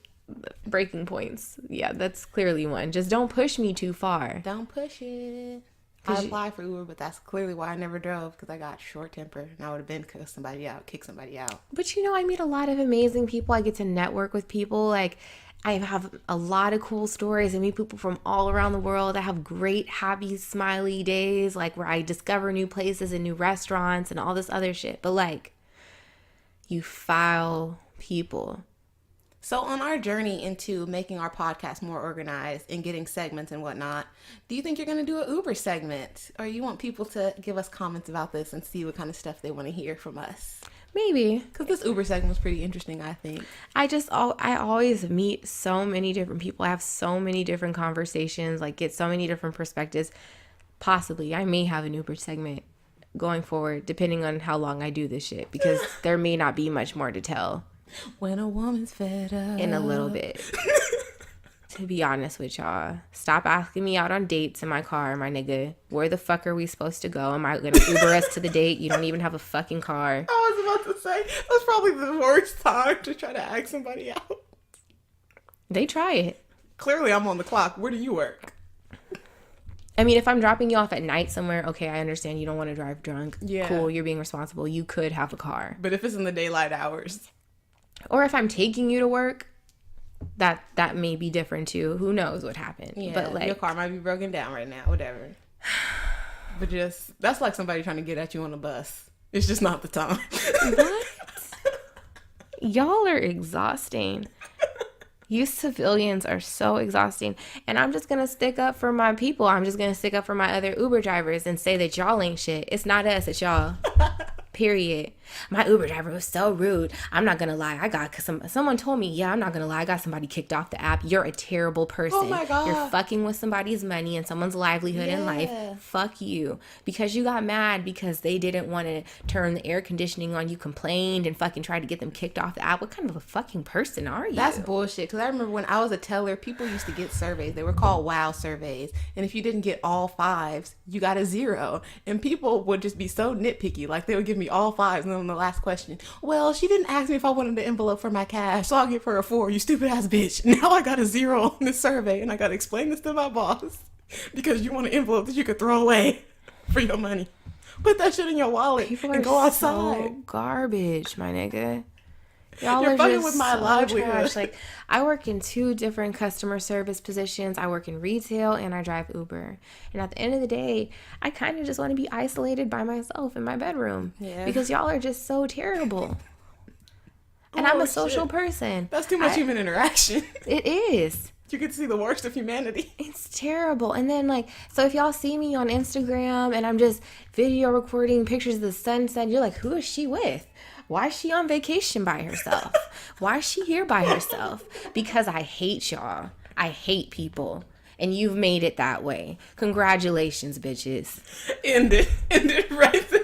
breaking points. Yeah, that's clearly one. Just don't push me too far. Don't push it. I applied for Uber, but that's clearly why I never drove, because I got short temper and I would have been kick somebody out. But you know, I meet a lot of amazing people. I get to network with people. Like, I have a lot of cool stories. I meet people from all around the world. I have great, happy, smiley days, like where I discover new places and new restaurants and all this other shit. But like, you foul people. So on our journey into making our podcast more organized and getting segments and whatnot, do you think you're going to do an Uber segment? Or you want people to give us comments about this and see what kind of stuff they want to hear from us? Maybe. Because this Uber segment was pretty interesting, I think. I always meet so many different people. I have so many different conversations, like get so many different perspectives. Possibly, I may have an Uber segment going forward, depending on how long I do this shit, because there may not be much more to tell. When a woman's fed up. In a little bit. To be honest with y'all, stop asking me out on dates in my car, my nigga. Where the fuck are we supposed to go? Am I gonna Uber us to the date? You don't even have a fucking car. I was about to say, that's probably the worst time to try to ask somebody out. They try it. Clearly, I'm on the clock. Where do you work? I mean, if I'm dropping you off at night somewhere, okay, I understand you don't want to drive drunk. Yeah. Cool, you're being responsible. You could have a car. But if it's in the daylight hours. Or if I'm taking you to work, that may be different too. Who knows what happened? Yeah, but like, your car might be broken down right now, whatever. But that's like somebody trying to get at you on a bus. It's just not the time. What? Y'all are exhausting. You civilians are so exhausting. And I'm just going to stick up for my people. I'm just going to stick up for my other Uber drivers and say that y'all ain't shit. It's not us, it's y'all. Period. My Uber driver was so rude. I'm not gonna lie. Someone told me, yeah, I'm not gonna lie. I got somebody kicked off the app. You're a terrible person. Oh my God. You're fucking with somebody's money and someone's livelihood in life. Fuck you. Because you got mad because they didn't want to turn the air conditioning on. You complained and fucking tried to get them kicked off the app. What kind of a fucking person are you? That's bullshit. Because I remember when I was a teller, people used to get surveys. They were called WOW surveys. And if you didn't get all 5s, you got a 0. And people would just be so nitpicky. Like, they would give me all 5s. And I'm them the last question. Well, she didn't ask me if I wanted the envelope for my cash, so I'll give her a 4. You stupid ass bitch. Now I got a 0 on this survey, and I got to explain this to my boss because you want an envelope that you could throw away for your money. Put that shit in your wallet and go outside. So garbage, my nigga. Y'all You're are fucking just with my so livelihood. trash. Like, I work in 2 different customer service positions. I work in retail and I drive Uber. And at the end of the day, I kind of just want to be isolated by myself in my bedroom. Yeah. Because y'all are just so terrible. And I'm a social person. That's too much human interaction. It is. You get to see the worst of humanity. It's terrible. And then, like, so if y'all see me on Instagram and I'm just video recording pictures of the sunset, you're like, who is she with? Why is she on vacation by herself? Why is she here by herself? Because I hate y'all. I hate people. And you've made it that way. Congratulations, bitches. End it right there.